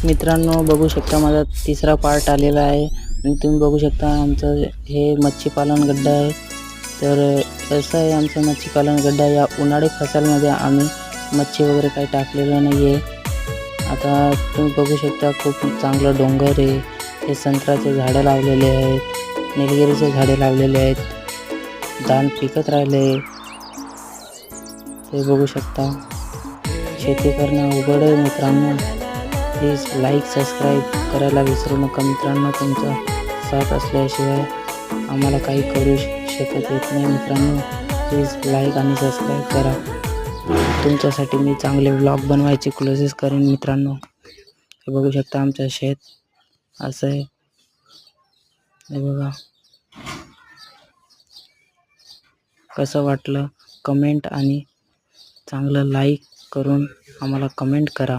मित्रांनो, बघू शकता माझा तिसरा पार्ट आलेला आहे आणि तुम्ही बघू शकता आमचं हे मच्छी पालन गड्डा आहे. तर असं आहे आमचं मच्छी पालन गड्डा. या उन्हाळी फसलमध्ये आम्ही मच्छी वगैरे काही टाकलेलं नाही आहे. आता तुम्ही बघू शकता खूप चांगलं डोंगर आहे. हे संत्र्याचे झाडं लावलेले आहेत, निलगिरीचे झाडे लावलेले आहेत, धान पिकत राहिले. ते बघू शकता. शेती करणं अवघड आहे मित्रांनो. प्लीज लाईक सबस्क्राईब करायला विसरू नका मित्रांनो. तुमचा साथ असल्याशिवाय आम्हाला काही करू शकत येत नाही मित्रांनो. प्लीज लाईक आणि सबस्क्राईब करा. तुमच्यासाठी मी चांगले व्लॉग बनवायची कोशिश करेन मित्रांनो. हे बघू शकता आमचं शेत असं आहे. हे बघा. कसं वाटलं कमेंट आणि चांगलं लाईक करून आम्हाला कमेंट करा.